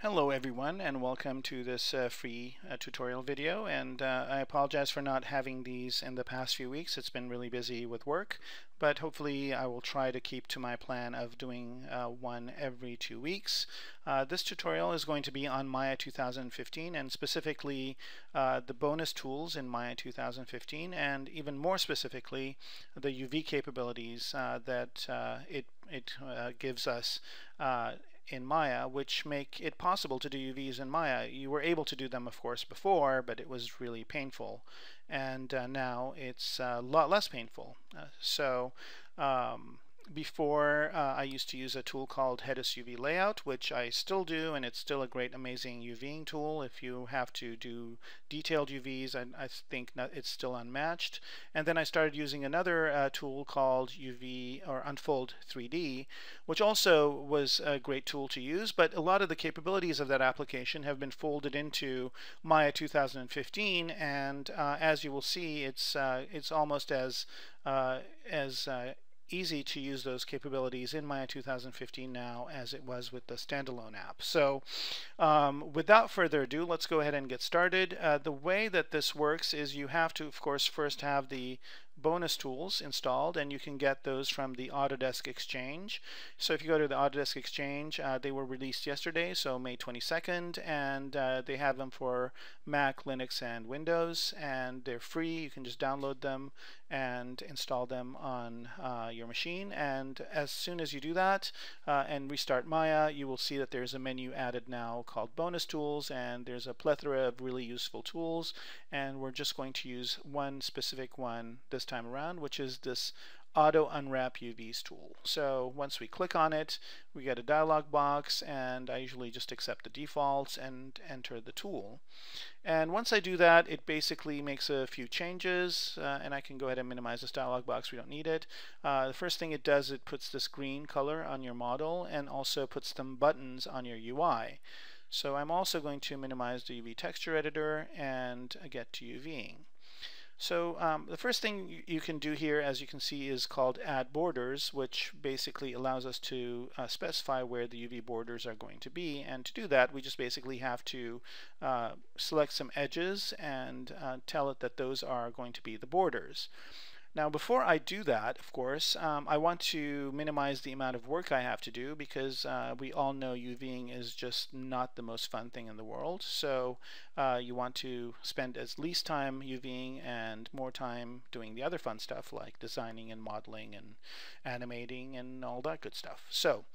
Hello everyone, and welcome to this free tutorial video. And I apologize for not having these in the past few weeks. It's been really busy with work, but hopefully I will try to keep to my plan of doing one every 2 weeks. This tutorial is going to be on Maya 2015 and specifically the bonus tools in Maya 2015, and even more specifically the UV capabilities that it gives us in Maya, which make it possible to do UVs in Maya. You were able to do them, of course, before, but it was really painful. And now it's a lot less painful. Before, I used to use a tool called Hedis UV Layout, which I still do, and it's still a great, amazing UVing tool. If you have to do detailed UVs, I think it's still unmatched. And then I started using another tool called UV or Unfold 3D, which also was a great tool to use, but a lot of the capabilities of that application have been folded into Maya 2015, and as you will see, it's almost as easy to use those capabilities in Maya 2015 now as it was with the standalone app. So without further ado, let's go ahead and get started. The way that this works is you have to, of course, first have the bonus tools installed, and you can get those from the Autodesk Exchange. So if you go to the Autodesk Exchange, they were released yesterday, so May 22nd, and they have them for Mac, Linux, and Windows, and they're free. You can just download them and install them on your machine, and as soon as you do that and restart Maya, you will see that there's a menu added now called Bonus Tools, and there's a plethora of really useful tools, and we're just going to use one specific one this time around, which is this Auto Unwrap UVs tool. So once we click on it, we get a dialog box, and I usually just accept the defaults and enter the tool. And once I do that, it basically makes a few changes, and I can go ahead and minimize this dialog box. We don't need it. The first thing it does, it puts this green color on your model and also puts some buttons on your UI. So I'm also going to minimize the UV texture editor and get to UVing. So the first thing you can do here, as you can see, is called Add Borders, which basically allows us to specify where the UV borders are going to be. And to do that, we just basically have to select some edges and tell it that those are going to be the borders. Now, before I do that, of course, I want to minimize the amount of work I have to do, because we all know UVing is just not the most fun thing in the world. So you want to spend as least time UVing and more time doing the other fun stuff like designing and modeling and animating and all that good stuff. So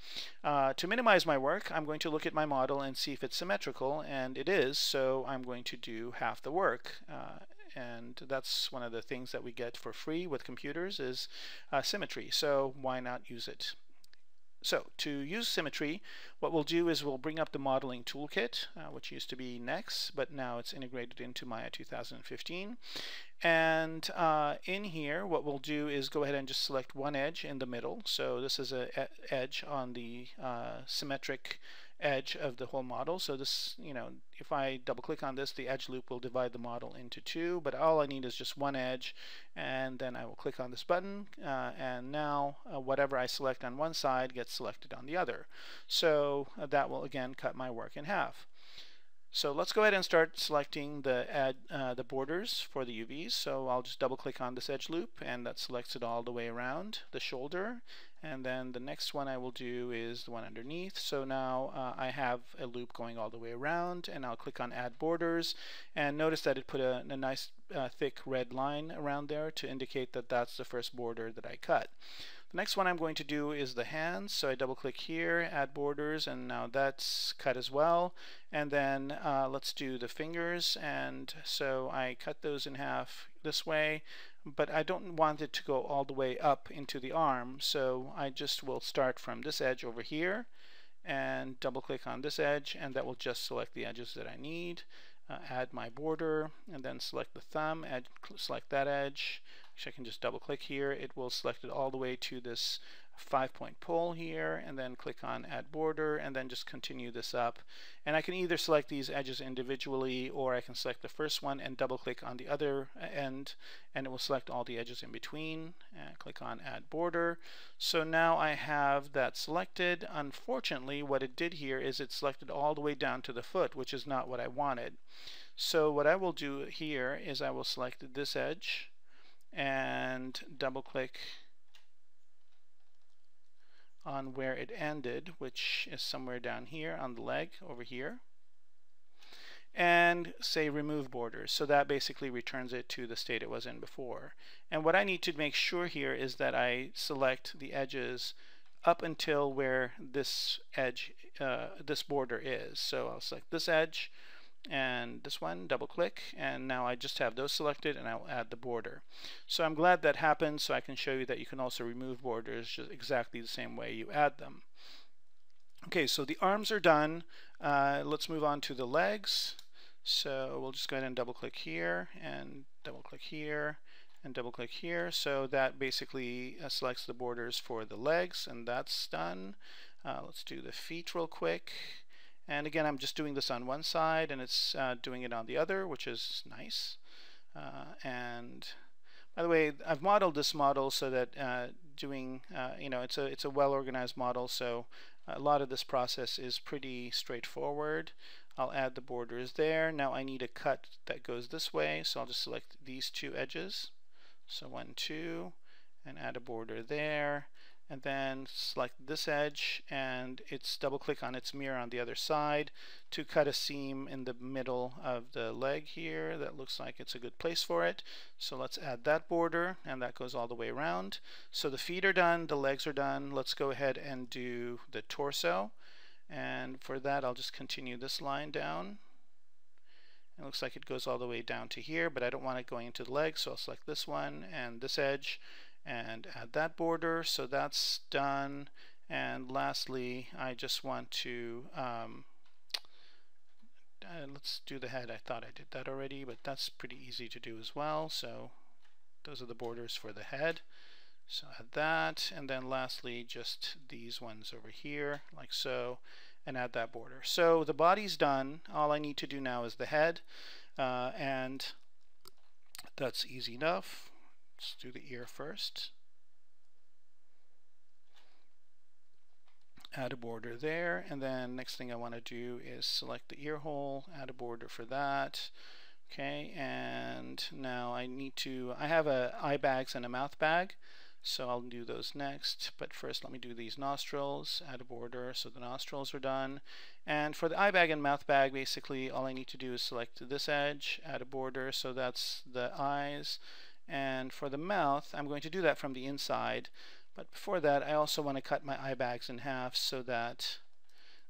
to minimize my work, I'm going to look at my model and see if it's symmetrical, and it is, so I'm going to do half the work. And that's one of the things that we get for free with computers is symmetry, so why not use it? So to use symmetry, what we'll do is we'll bring up the modeling toolkit, which used to be Next, but now it's integrated into Maya 2015. And in here, what we'll do is go ahead and just select one edge in the middle. So this is an edge on the symmetric edge of the whole model. So this, if I double click on this, the edge loop will divide the model into two, but all I need is just one edge, and then I will click on this button, and now whatever I select on one side gets selected on the other. So that will again cut my work in half. So let's go ahead and start selecting the borders for the UVs. So I'll just double click on this edge loop, and that selects it all the way around the shoulder. And then the next one I will do is the one underneath. So now I have a loop going all the way around, and I'll click on Add Borders, and notice that it put a nice thick red line around there to indicate that that's the first border that I cut. The next one I'm going to do is the hands, so I double click here, Add Borders, and now that's cut as well. And then let's do the fingers, and so I cut those in half this way, but I don't want it to go all the way up into the arm, so I just will start from this edge over here and double click on this edge, and that will just select the edges that I need. Add my border, and then select the thumb, select that edge. Actually, I can just double click here. It will select it all the way to this 5-point pole here, and then click on add border, and then just continue this up. And I can either select these edges individually, or I can select the first one and double click on the other end, and it will select all the edges in between, and click on add border. So now I have that selected. Unfortunately, what it did here is it selected all the way down to the foot, which is not what I wanted. So what I will do here is I will select this edge and double click on where it ended, which is somewhere down here on the leg over here, and say remove borders. So that basically returns it to the state it was in before. And what I need to make sure here is that I select the edges up until where this edge, this border is. So I'll select this edge and this one, double click, and now I just have those selected, and I'll add the border. So I'm glad that happened, so I can show you that you can also remove borders just exactly the same way you add them. Okay, so the arms are done. Let's move on to the legs. So we'll just go ahead and double click here, and double click here, and double click here. So that basically selects the borders for the legs, and that's done. Let's do the feet real quick. And again, I'm just doing this on one side, and it's doing it on the other, which is nice. And by the way, I've modeled this model so that it's a well-organized model, so a lot of this process is pretty straightforward. I'll add the borders there. Now I need a cut that goes this way, so I'll just select these two edges. So 1, 2, and add a border there. And then select this edge, and it's double click on its mirror on the other side to cut a seam in the middle of the leg here. That looks like it's a good place for it. So let's add that border, and that goes all the way around. So the feet are done, the legs are done. Let's go ahead and do the torso. And for that, I'll just continue this line down. It looks like it goes all the way down to here, but I don't want it going into the leg, so I'll select this one and this edge and add that border. So that's done. And lastly, I just want to let's do the head. I thought I did that already, but that's pretty easy to do as well. So those are the borders for the head. So add that, and then lastly just these ones over here like so, and add that border. So the body's done. All I need to do now is the head, and that's easy enough. Let's do the ear first. Add a border there, and then next thing I want to do is select the ear hole, add a border for that. Okay, and now I have a eye bags and a mouth bag, so I'll do those next. But first let me do these nostrils, add a border, so the nostrils are done. And for the eye bag and mouth bag, basically all I need to do is select this edge, add a border, so that's the eyes. And for the mouth, I'm going to do that from the inside. But before that, I also want to cut my eye bags in half so that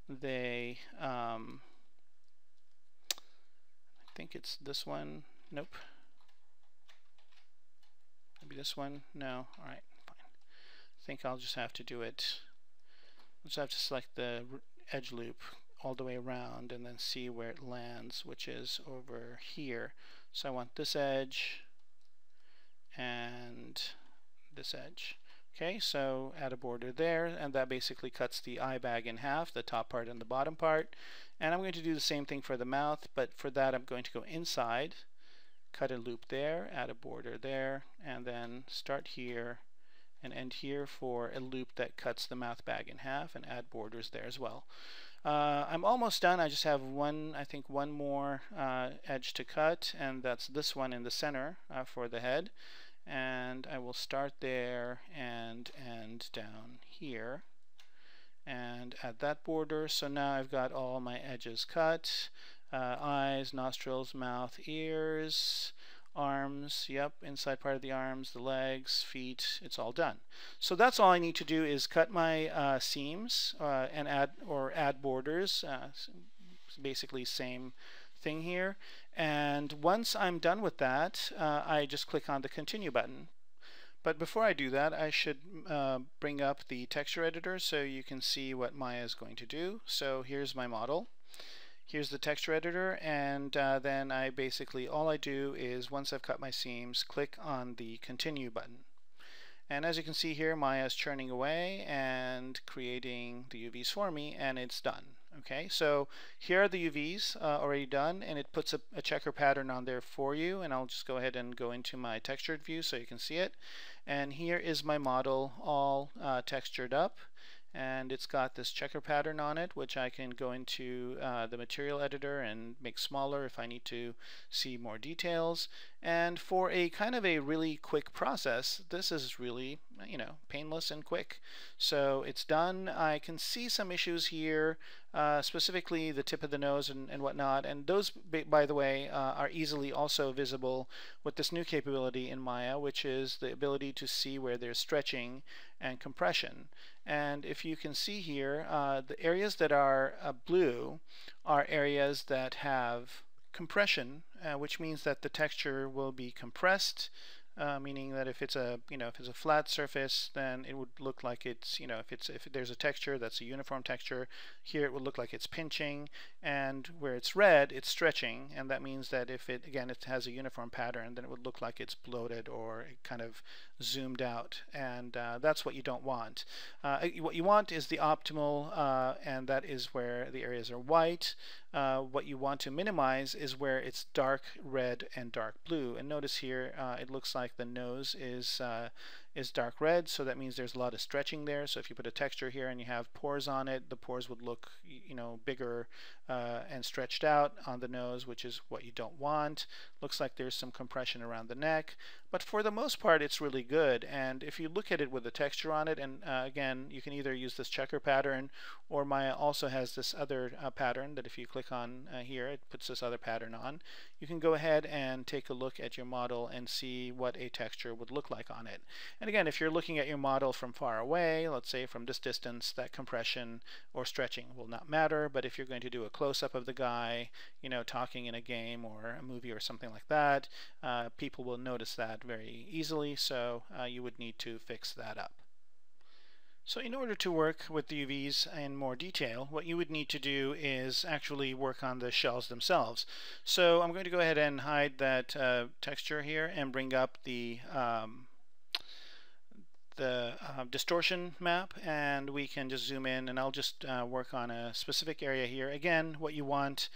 they, I think it's this one. Nope. Maybe this one. No. All right, fine. I think I'll just have to do it. I'll just have to select the edge loop all the way around and then see where it lands, which is over here. So I want this edge and this edge. Okay, so add a border there, and that basically cuts the eye bag in half, the top part and the bottom part. And I'm going to do the same thing for the mouth, but for that I'm going to go inside, cut a loop there, add a border there, and then start here and end here for a loop that cuts the mouth bag in half, and add borders there as well. I'm almost done. I just have I think one more edge to cut, and that's this one in the center for the head. And I will start there and end down here and add that border. So now I've got all my edges cut. Eyes, nostrils, mouth, ears, arms, yep, inside part of the arms, the legs, feet, it's all done. So that's all I need to do is cut my seams and add borders. Basically same thing here. And once I'm done with that, I just click on the continue button. But before I do that, I should bring up the texture editor so you can see what Maya is going to do. So here's my model. Here's the texture editor, and then I basically, all I do is once I've cut my seams, click on the continue button. And as you can see here, Maya is churning away and creating the UVs for me, and it's done. Okay, so here are the UVs already done, and it puts a checker pattern on there for you. And I'll just go ahead and go into my textured view so you can see it. And here is my model all textured up. And it's got this checker pattern on it, which I can go into the material editor and make smaller if I need to see more details. And for a kind of a really quick process, this is really, you know, painless and quick. So it's done. I can see some issues here, specifically the tip of the nose and whatnot. And those, by the way, are easily also visible with this new capability in Maya, which is the ability to see where there's stretching and compression. And if you can see here, the areas that are blue are areas that have compression, which means that the texture will be compressed, meaning that if it's a if it's a flat surface, then it would look like it's if there's a texture that's a uniform texture, here it would look like it's pinching, and where it's red, it's stretching, and that means that if it has a uniform pattern, then it would look like it's bloated or kind of zoomed out, and that's what you don't want. What you want is the optimal, and that is where the areas are white. What you want to minimize is where it's dark red and dark blue. And notice here it looks like the nose is dark red, so that means there's a lot of stretching there. So if you put a texture here and you have pores on it, the pores would look bigger and stretched out on the nose, which is what you don't want. Looks like there's some compression around the neck, but for the most part it's really good. And if you look at it with a texture on it, and again, you can either use this checker pattern, or Maya also has this other pattern that if you click on here, it puts this other pattern on. You can go ahead and take a look at your model and see what a texture would look like on it. And again, if you're looking at your model from far away, let's say from this distance, that compression or stretching will not matter. But if you're going to do a close-up of the guy, talking in a game or a movie or something like that, people will notice that very easily. So you would need to fix that up. So in order to work with the UVs in more detail, what you would need to do is actually work on the shells themselves. So I'm going to go ahead and hide that texture here and bring up the distortion map, and we can just zoom in, and I'll just work on a specific area here. Again, what you want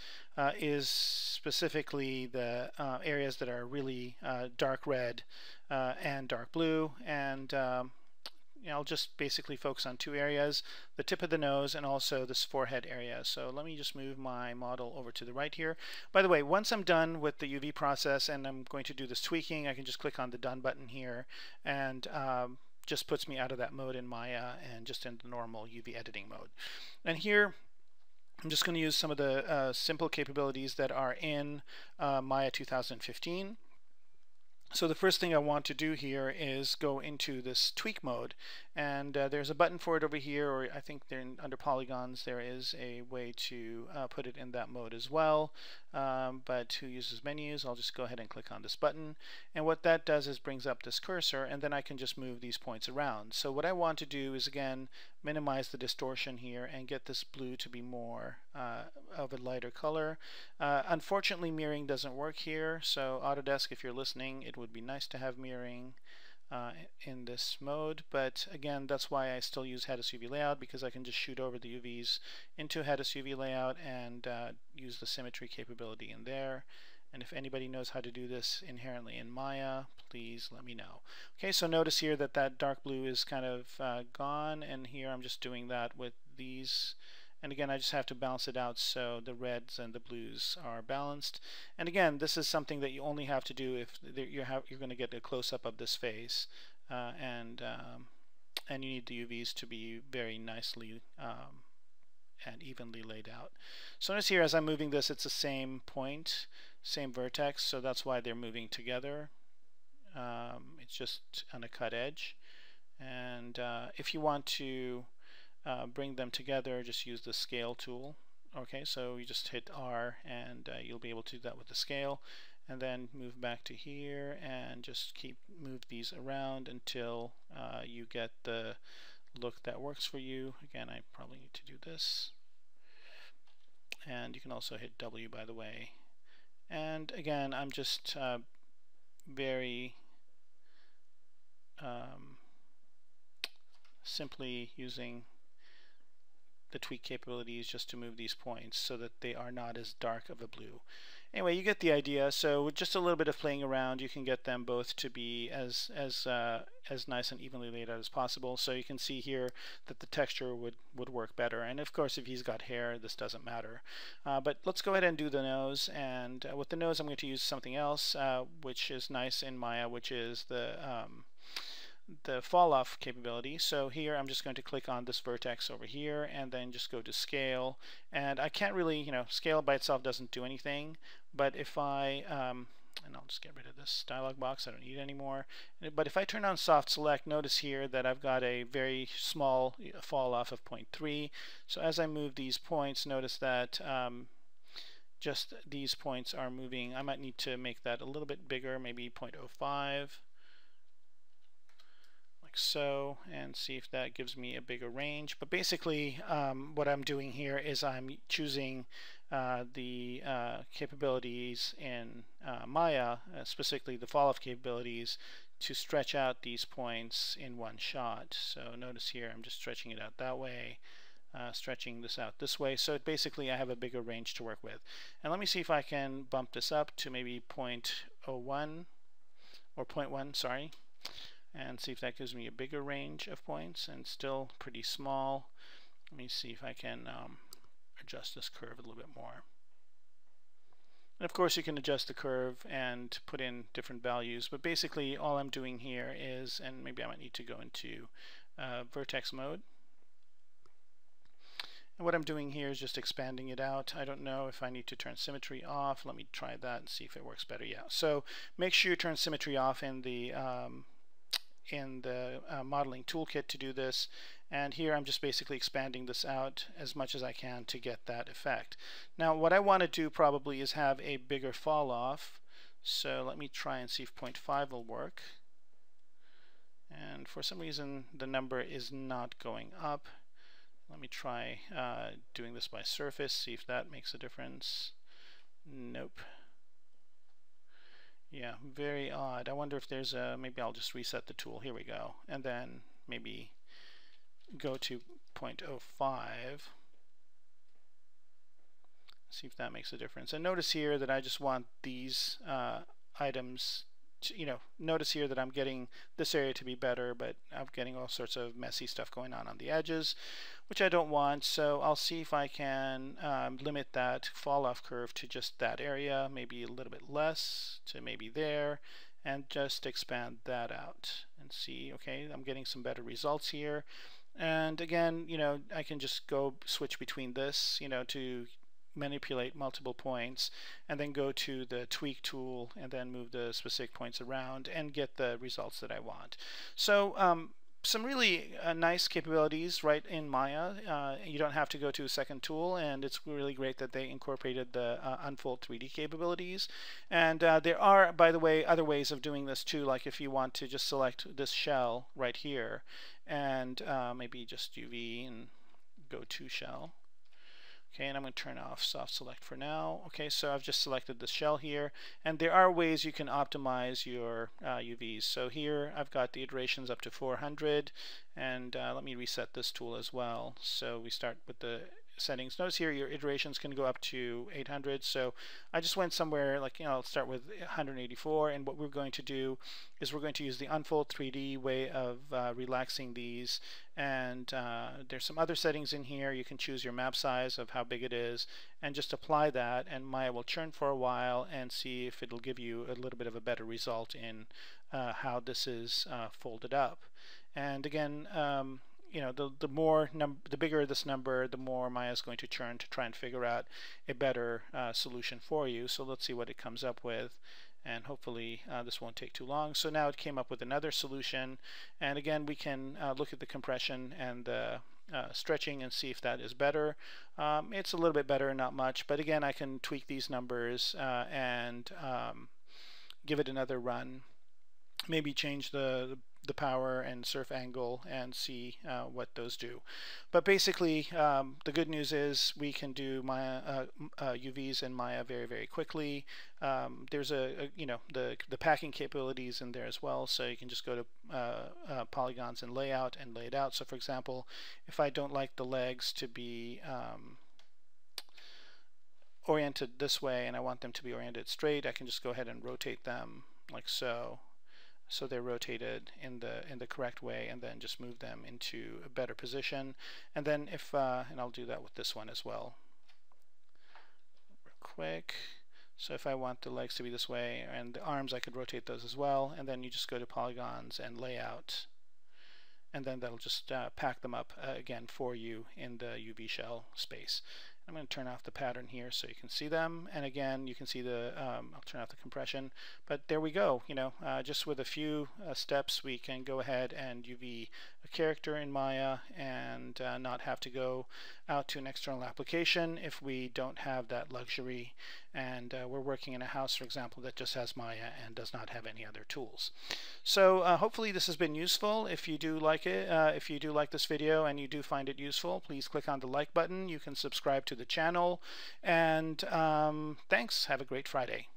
is specifically the areas that are really dark red and dark blue, and I'll just basically focus on two areas, the tip of the nose and also this forehead area. So let me just move my model over to the right here. By the way, once I'm done with the UV process and I'm going to do this tweaking, I can just click on the done button here, and just puts me out of that mode in Maya and just in the normal UV editing mode. And here I'm just going to use some of the simple capabilities that are in Maya 2015. So the first thing I want to do here is go into this tweak mode, and there's a button for it over here, or I think under polygons there is a way to put it in that mode as well, but who uses menus? I'll just go ahead and click on this button, and what that does is brings up this cursor, and then I can just move these points around. So what I want to do is again minimize the distortion here and get this blue to be more of a lighter color. Unfortunately, mirroring doesn't work here, so Autodesk, if you're listening, it would be nice to have mirroring in this mode, but again, that's why I still use Head UV layout, because I can just shoot over the UVs into Head UV layout and use the symmetry capability in there. And if anybody knows how to do this inherently in Maya, please let me know. Okay, so notice here that that dark blue is kind of gone, and here I'm just doing that with these. And again, I just have to balance it out so the reds and the blues are balanced. And again, this is something that you only have to do if you're going to get a close-up of this face, and you need the UVs to be very nicely and evenly laid out. So notice here, as I'm moving this, it's the same point, same vertex, so that's why they're moving together. It's just on a cut edge. And if you want to bring them together, just use the scale tool. Okay, so you just hit R and you'll be able to do that with the scale, and then move back to here and just move these around until you get the look that works for you. Again, I probably need to do this, and you can also hit W, by the way. And again, I'm just very simply using the tweak capabilities just to move these points so that they are not as dark of a blue. Anyway, you get the idea. So with just a little bit of playing around, you can get them both to be as nice and evenly laid out as possible. So you can see here that the texture would work better. And of course, if he's got hair, this doesn't matter. But let's go ahead and do the nose. And with the nose, I'm going to use something else, which is nice in Maya, which is the fall off capability. So here I'm just going to click on this vertex over here and then just go to scale, and I can't really, scale by itself doesn't do anything, but if I and I'll just get rid of this dialog box, I don't need it anymore. But if I turn on soft select, notice here that I've got a very small fall off of 0.3. So as I move these points, notice that just these points are moving. I might need to make that a little bit bigger, maybe 0.05. like so, and see if that gives me a bigger range. But basically what I'm doing here is I'm choosing the capabilities in Maya, specifically the fall-off capabilities, to stretch out these points in one shot. So notice here I'm just stretching it out that way, stretching this out this way. So basically I have a bigger range to work with. And let me see if I can bump this up to maybe 0.01 or 0.1, sorry, and see if that gives me a bigger range of points, and still pretty small. Let me see if I can adjust this curve a little bit more. And of course you can adjust the curve and put in different values, but basically all I'm doing here is, and maybe I might need to go into vertex mode. And what I'm doing here is just expanding it out. I don't know if I need to turn symmetry off. Let me try that and see if it works better. Yeah, so make sure you turn symmetry off in the modeling toolkit to do this, and here I'm just basically expanding this out as much as I can to get that effect. Now what I want to do probably is have a bigger fall off, so let me try and see if 0.5 will work, and for some reason the number is not going up. Let me try doing this by surface, see if that makes a difference. Nope. Yeah, very odd. I wonder if there's a, maybe I'll just reset the tool. Here we go. And then maybe go to 0.05. See if that makes a difference. And notice here that I just want these items to, notice here that I'm getting this area to be better, but I'm getting all sorts of messy stuff going on the edges, which I don't want. So I'll see if I can limit that fall off curve to just that area, maybe a little bit less to maybe there, and just expand that out and see, okay, I'm getting some better results here. And again, I can just go switch between this, to manipulate multiple points, and then go to the tweak tool and then move the specific points around and get the results that I want. So some really nice capabilities right in Maya. You don't have to go to a second tool, and it's really great that they incorporated the Unfold 3D capabilities. And there are, by the way, other ways of doing this too, like if you want to just select this shell right here and maybe just UV and go to shell. Okay, and I'm going to turn off soft select for now. Okay, so I've just selected the shell here, and there are ways you can optimize your UVs. So here I've got the iterations up to 400, and let me reset this tool as well. So we start with the settings. Notice here your iterations can go up to 800, so I just went somewhere like, I'll start with 184, and what we're going to do is we're going to use the Unfold 3D way of relaxing these, and there's some other settings in here. You can choose your map size of how big it is and just apply that, and Maya will churn for a while and see if it'll give you a little bit of a better result in how this is folded up. And again, the bigger this number, the more Maya is going to churn to try and figure out a better solution for you. So let's see what it comes up with, and hopefully this won't take too long. So now it came up with another solution, and again we can look at the compression and the stretching and see if that is better. It's a little bit better, not much, but again I can tweak these numbers and give it another run. Maybe change the the power and surf angle and see what those do. But basically, the good news is we can do Maya UVs in Maya very, very quickly. There's the packing capabilities in there as well, so you can just go to polygons and layout and lay it out. So for example, if I don't like the legs to be oriented this way and I want them to be oriented straight, I can just go ahead and rotate them like so. So they're rotated in the correct way, and then just move them into a better position. And then if and I'll do that with this one as well real quick. So if I want the legs to be this way and the arms, I could rotate those as well. And then you just go to polygons and layout, and then that'll just pack them up again for you in the UV shell space. I'm going to turn off the pattern here so you can see them, and again you can see the I'll turn off the compression, but there we go. Just with a few steps we can go ahead and UV a character in Maya and not have to go out to an external application if we don't have that luxury and we're working in a house, for example, that just has Maya and does not have any other tools. So hopefully this has been useful. If you do like it, if you do like this video and you do find it useful, please click on the like button. You can subscribe to the channel, and thanks. Have a great Friday.